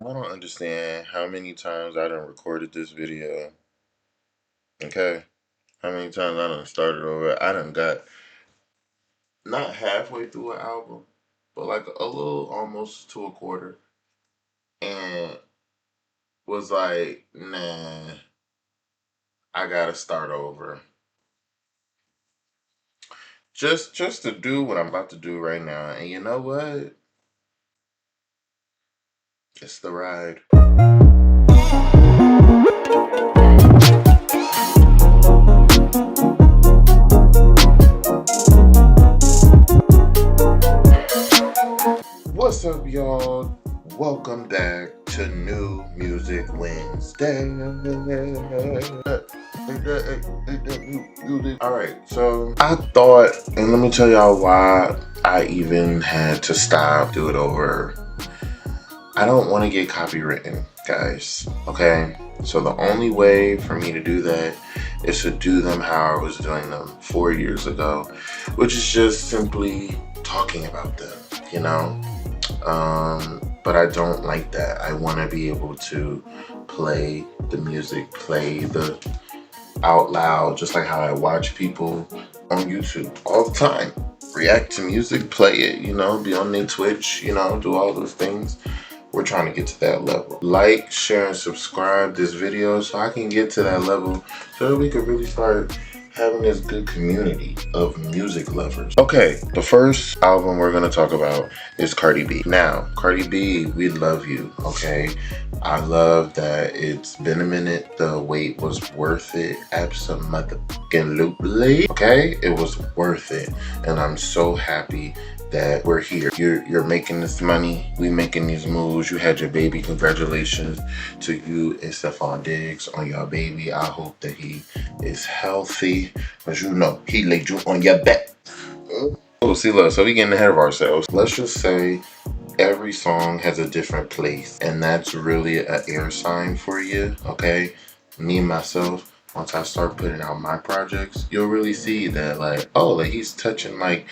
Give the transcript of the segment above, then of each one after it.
I don't understand how many times I done recorded this video. Okay? How many times I done started over. I done got not halfway through an album, but like a little almost to a quarter. And was like, nah, I gotta start over. Just to do what I'm about to do right now. And you know what? It's the ride. What's up, y'all? Welcome back to New Music Wednesday. Alright, so I thought, and let me tell y'all why I even had to stop, do it over. I don't want to get copywritten, guys, okay? So the only way for me to do that is to do them how I was doing them 4 years ago, which is just simply talking about them, you know? But I don't like that. I want to be able to play the music, play the out loud, just like how I watch people on YouTube all the time. React to music, play it, you know, be on their Twitch, you know, do all those things. We're trying to get to that level. Like, share, and subscribe this video so I can get to that level so that we could really start having this good community of music lovers. Okay, the first album we're gonna talk about is Cardi B. Now, Cardi B, we love you, okay? I love that it's been a minute. The wait was worth it. Absolutely. Okay? It was worth it. And I'm so happy that we're here. You're making this money. We making these moves. You had your baby. Congratulations to you and Stephon Diggs on your baby. I hope that he is healthy. Because you know, he laid you on your back. Oh, see, look, so we getting ahead of ourselves. Let's just say every song has a different place, and that's really an air sign for you, okay? Me, myself, once I start putting out my projects, you'll really see that, like, oh, like he's touching, like,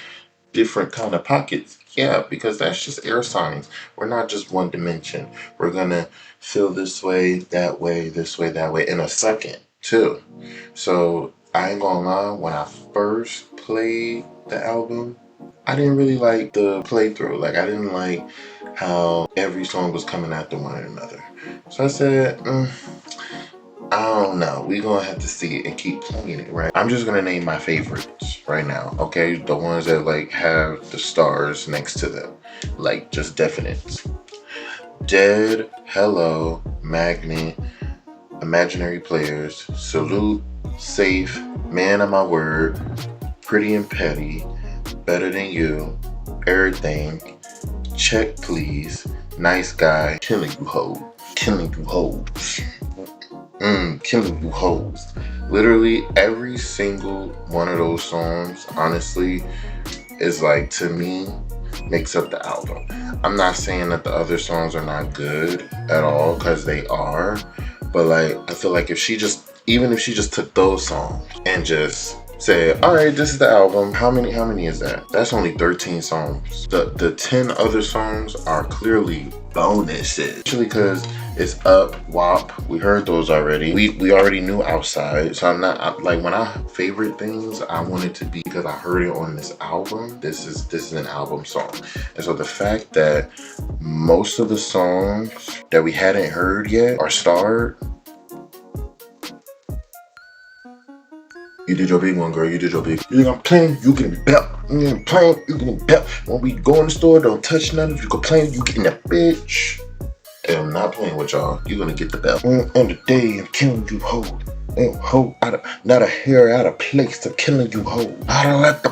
different kind of pockets. Yeah, because that's just air signs. We're not just one dimension. We're gonna feel this way, that way, this way, that way in a second, too. So, I ain't gonna lie, when I first played the album, I didn't really like the playthrough. Like, I didn't like how every song was coming after one another. So I said, I don't know. We're going to have to see it and keep playing it, right? I'm just going to name my favorites right now, okay? The ones that, like, have the stars next to them. Like, just definites. Dead, Hello, Magnet, Imaginary Players, Salute, Safe, Man of My Word, Pretty and Petty, Better Than You, Everything, Check Please, Nice Guy, Killing You Hoes, Killing You Hoes, Killing You Hoes. Literally every single one of those songs, honestly, is like, to me, makes up the album. I'm not saying that the other songs are not good at all, because they are, but like, I feel like even if she just took those songs and just said, all right, this is the album. How many is that? That's only 13 songs. The 10 other songs are clearly bonuses. Actually, because it's Up, WAP. We heard those already. We already knew Outside. So like, when I favorite things, I want it to be because I heard it on this album. This is an album song. And so the fact that most of the songs that we hadn't heard yet are starred. You did your big one, girl. You did your big. You think I'm playing? You getting belt. You ain't playing? You getting belt. When we go in the store, don't touch nothing. If you complain, you getting that bitch. And I'm not playing with y'all. You're gonna get the belt. On the day I'm killing you, hoe. Ain't hoe not a hair out of place. I'm killing you, hoe. I don't like the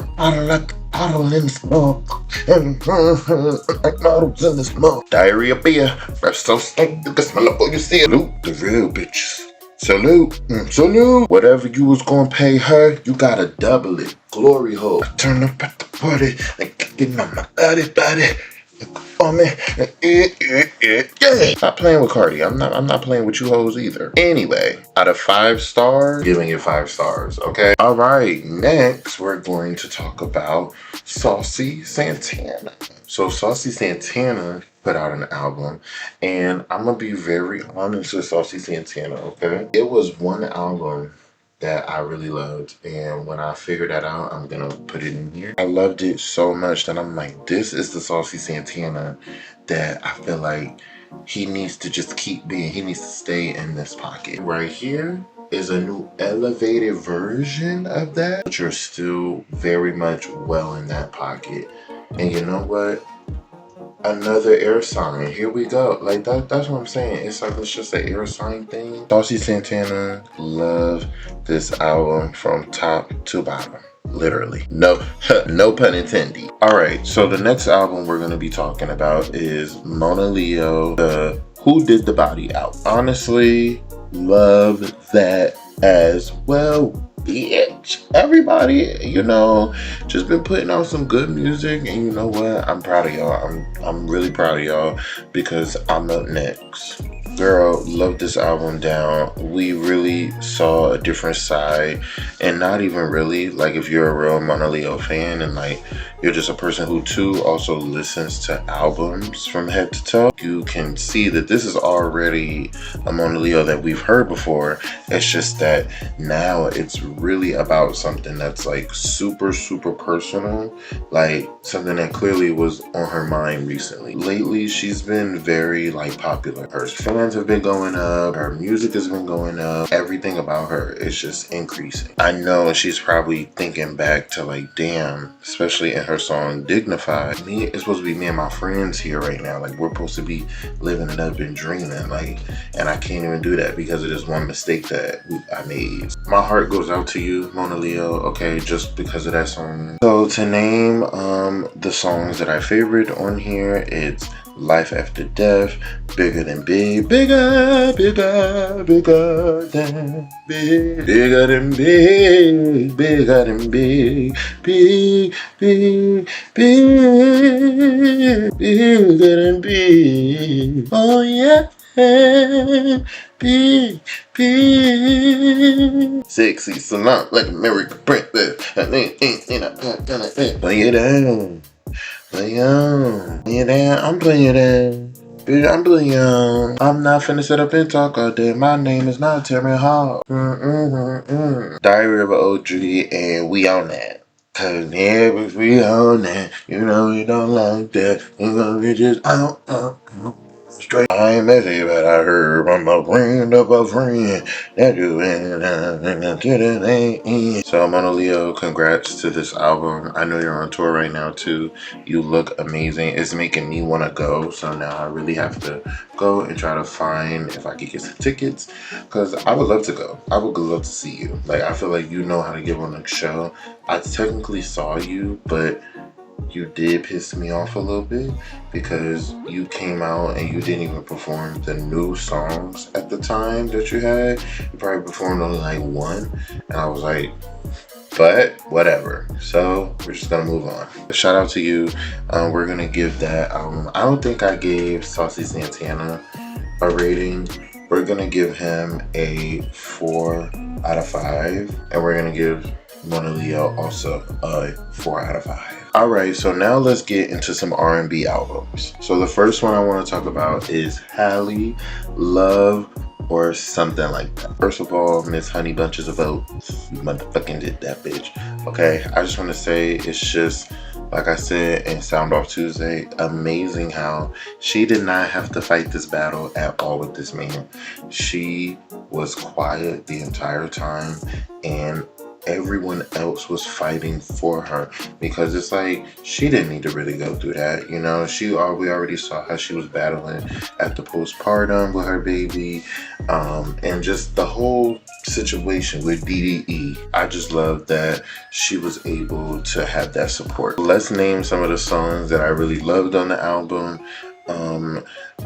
bottle in the smoke. And bottles in the smoke. Diarrhea beer. Breath so stink you can smell it before you see it. Loot the real bitches. Salute, salute. Whatever you was gonna pay her, you gotta double it. Glory hole. I turn up at the party, like getting on my body. Oh man, yeah. Stop playing with Cardi. I'm not playing with you hoes either. Anyway, out of 5 stars, giving it 5 stars. Okay. All right. Next, we're going to talk about Saucy Santana. So Saucy Santana put out an album. And I'm gonna be very honest with Saucy Santana, okay? It was one album that I really loved, and when I figured that out, I'm gonna put it in here. I loved it so much that I'm like, this is the Saucy Santana that I feel like he needs to just keep being. He needs to stay in this pocket. Right here is a new elevated version of that, but you're still very much well in that pocket. And you know what? Another air sign. Here we go. Like that's what I'm saying. It's like it's just an air sign thing. Saucy Santana, love this album from top to bottom. Literally. No no pun intended. Alright, so the next album we're gonna be talking about is Monaleo, the Who Did the Body Out. Honestly, love that as well. Bitch, everybody, you know, just been putting out some good music, and you know what? I'm proud of y'all. I'm really proud of y'all because I'm up next. Girl, love this album down. We really saw a different side, and not even really, like if you're a real Monaleo fan and like you're just a person who too also listens to albums from head to toe, you can see that this is already a Monaleo that we've heard before. It's just that now it's really about something that's like super personal, like something that clearly was on her mind recently. Lately she's been very like popular. Her fans have been going up, her music has been going up, everything about her is just increasing. I know she's probably thinking back to like, damn, especially in her song Dignified, it's supposed to be me and my friends here right now, like we're supposed to be living it up and dreaming, like, and I can't even do that because of this one mistake that I made. My heart goes out to you, Monaleo, okay, just because of that song. So to name the songs that I favorite on here, it's Life After Death, Bigger Than Big, Bigger than big, bigger than big, bigger than big, big, bigger than big. Oh yeah. Big. Sexy salon like American princess. Play it down. I'm playing it down. Bitch, I'm playing down. I'm not finna sit up and talk all day. My name is not Terry Hall. Diary of an OG, and we on that. Cause yeah, we on that. You know we don't like that. We gonna be just out. Straight. I ain't messy, but I heard from a friend of a friend that you went to the end. So Monaleo, congrats to this album. I know you're on tour right now too. You look amazing. It's making me want to go. So now I really have to go and try to find if I could get some tickets, because I would love to go. I would love to see you. Like I feel like you know how to give on the show. I technically saw you, but you did piss me off a little bit because you came out and you didn't even perform the new songs at the time that you had. You probably performed only like one, and I was like, but whatever. So we're just gonna move on. Shout out to you. We're gonna give that I don't think I gave Saucy Santana a rating. We're gonna give him a 4 out of 5, and we're gonna give Monaleo also a 4 out of 5. Alright, so now let's get into some R&B albums. So the first one I want to talk about is Halle, Love, or something like that. First of all, Miss Honey Bunches of Oats, you motherfucking did that, bitch. Okay, I just want to say it's just, like I said in Sound Off Tuesday, amazing how she did not have to fight this battle at all with this man. She was quiet the entire time, and everyone else was fighting for her, because it's like she didn't need to really go through that, you know. We already saw how she was battling at the postpartum with her baby, and just the whole situation with DDE. I just love that she was able to have that support. Let's name some of the songs that I really loved on the album.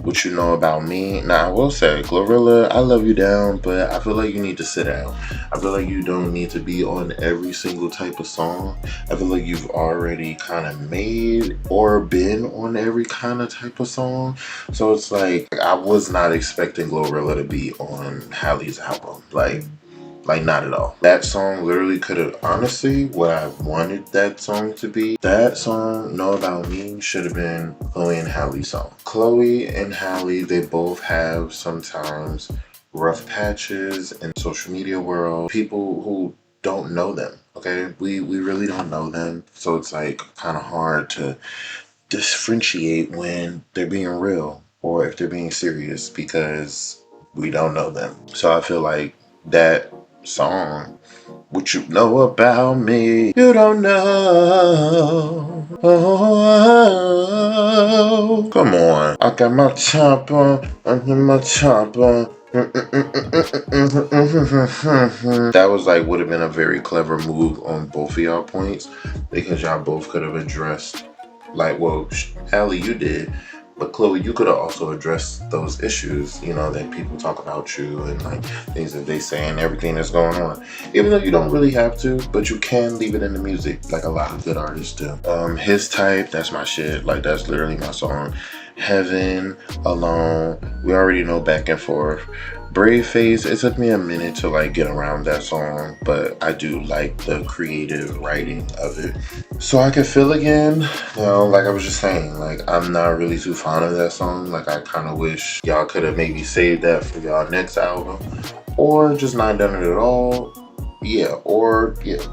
What you know about me. Now I will say, Glorilla, I love you down, but I feel like you need to sit down. I feel like you don't need to be on every single type of song. I feel like you've already kind of made or been on every kind of type of song. So it's like, I was not expecting Glorilla to be on Halle's album. Like, Like, not at all. That song literally could have, honestly, what I wanted that song to be, that song, Know About Me, should have been Chloe and Halle's song. Chloe and Halle, they both have sometimes rough patches in social media world. People who don't know them, okay? We really don't know them. So it's like kind of hard to differentiate when they're being real or if they're being serious because we don't know them. So I feel like that song, What You Know About Me, You Don't Know. Oh, come on. I got my top on, I got my top on. That was like, would have been a very clever move on both of y'all points, because y'all both could have addressed, like, well, Halle, you did, but Chloe, you could have also addressed those issues, you know, that people talk about you and like things that they say and everything that's going on. Even though you don't really have to, but you can leave it in the music, like a lot of good artists do. His Type, that's my shit. Like, that's literally my song. Heaven, Alone, we already know Back and Forth. Brave Face, it took me a minute to like get around that song, but I do like the creative writing of it. So I Can Feel Again, you know, like I was just saying, like I'm not really too fond of that song. Like I kind of wish y'all could have maybe saved that for y'all next album, or just not done it at all. Yeah, or yeah,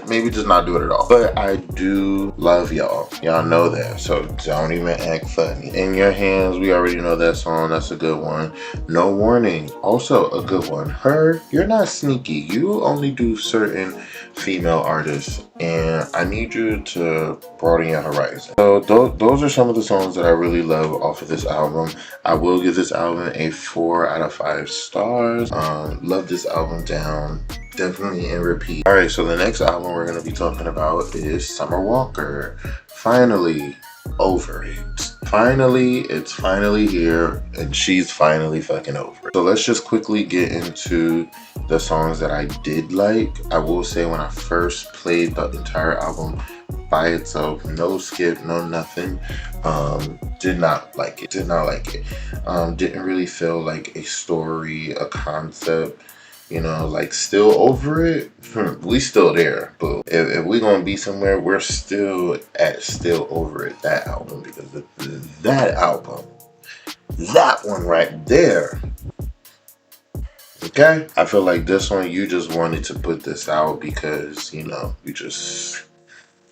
maybe just not do it at all. But I do love y'all. Y'all know that. So don't even act funny. In Your Hands, we already know that song. That's a good one. No Warning, also a good one. Her, You're Not Sneaky. You only do certain female artists, and I need you to broaden your horizon. So those are some of the songs that I really love off of this album. I will give this album a 4 out of 5 stars. Love this album down. Definitely in repeat. All right, so the next album we're going to be talking about is Summer Walker. Finally over it. Finally, it's finally here, and she's finally fucking over it. So let's just quickly get into the songs that I did like. I will say, when I first played the entire album by itself, no skip, no nothing, did not like it. Didn't really feel like a story, a concept. You know, like Still Over It, we still there. But if we gonna be somewhere, we're still at Still Over It, that album. Because that album, that one right there, okay? I feel like this one, you just wanted to put this out because, you know, you just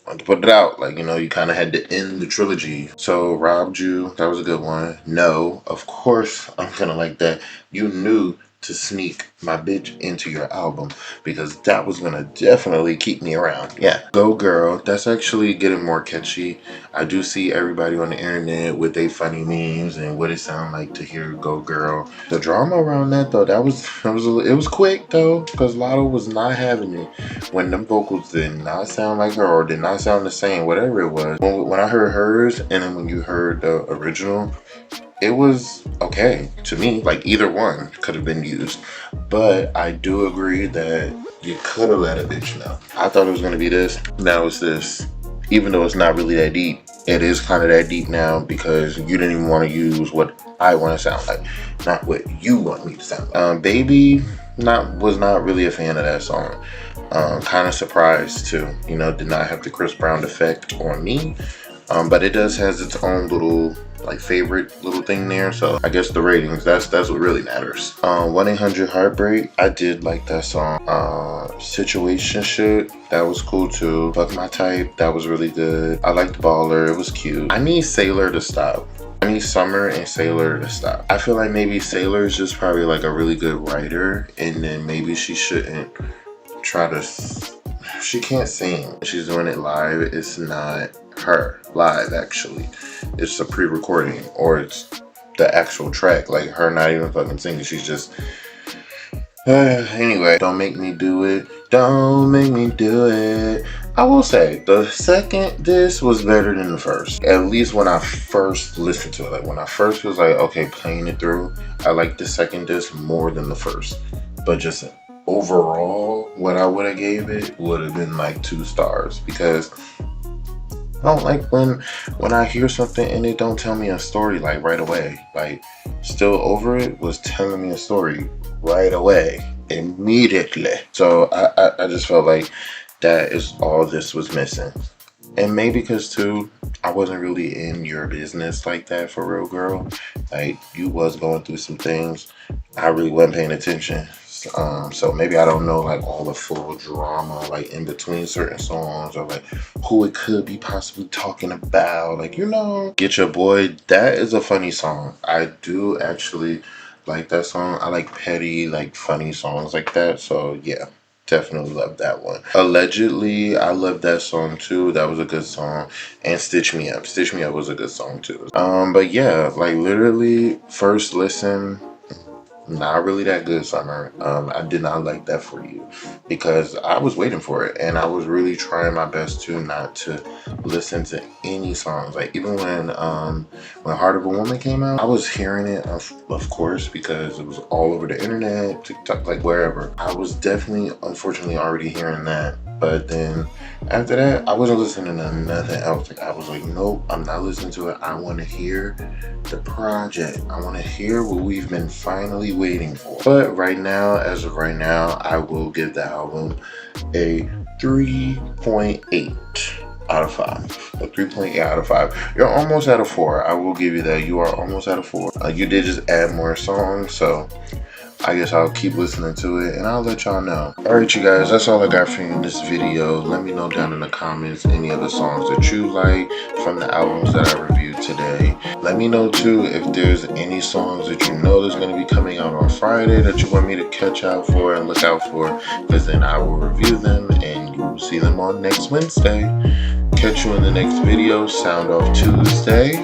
wanted to put it out. Like, you know, you kind of had to end the trilogy. So Robbed You, that was a good one. No, of course I'm gonna like that. You knew to sneak my bitch into your album, because that was gonna definitely keep me around. Yeah. Go Girl, that's actually getting more catchy. I do see everybody on the internet with their funny memes and what it sound like to hear Go Girl. The drama around that though, it was quick though, because Lotto was not having it when them vocals did not sound like her, or did not sound the same, whatever it was. When I heard hers, and then when you heard the original, it was okay to me. Like, either one could have been used, but I do agree that you could have let a bitch know. I thought it was gonna be this, now it's this. Even though it's not really that deep, it is kind of that deep now, because you didn't even want to use what I want to sound like, not what you want me to sound like. Baby, was not really a fan of that song. Kind of surprised too. You know, did not have the Chris Brown effect on me. But it does has its own little like favorite little thing there. So I guess the ratings, that's what really matters. 1-800-Heartbreak, I did like that song. Situationship, that was cool too. Fuck My Type, that was really good. I liked Baller, it was cute. I need Sailor to stop. I need Summer and Sailor to stop. I feel like maybe Sailor is just probably like a really good writer, and then maybe she shouldn't try to, she can't sing. She's doing it live. It's not her live, actually. It's a pre-recording, or it's the actual track, like her not even fucking singing. She's just anyway, Don't Make Me Do It, Don't Make Me Do It. I will say the second disc was better than the first, at least when I first listened to it. Like, when I first was like, okay, playing it through, I like the second disc more than the first. But just overall, what I would have gave it would have been like 2 stars, because I don't like when I hear something and it don't tell me a story like right away. Like, Still Over It was telling me a story right away. immediately. So I just felt like that is all this was missing. And maybe because too, I wasn't really in your business like that for real, girl. Like you was going through some things. I really wasn't paying attention. So maybe I don't know like all the full drama like in between certain songs or like who it could be possibly talking about. Like, Get Your Boy, that is a funny song. I do actually like that song. I like petty, like funny songs like that. So yeah. Definitely love that one. Allegedly, I love that song too. That was a good song. And Stitch Me Up. Stitch Me Up was a good song too. But yeah, like literally first listen, not really that good, Summer. I did not like that for you because I was waiting for it and I was really trying my best to not to listen to any songs. Like even when Heart of a Woman came out, I was hearing it of course because it was all over the internet, TikTok, like wherever. I was definitely unfortunately already hearing that. But then after that, I wasn't listening to nothing else. Like I was like, nope, I'm not listening to it. I want to hear the project. I want to hear what we've been finally waiting for. But right now, as of right now, I will give the album a 3.8 out of 5. A 3.8 out of 5. You're almost at a 4. I will give you that. You are almost at a 4. You did just add more songs, so I guess I'll keep listening to it and I'll let y'all know. Alright you guys, that's all I got for you in this video. Let me know down in the comments any of the songs that you like from the albums that I reviewed today. Let me know too if there's any songs that you know that's going to be coming out on Friday that you want me to catch out for and look out for, because then I will review them and you will see them on next Wednesday. Catch you in the next video, Sound Off Tuesday.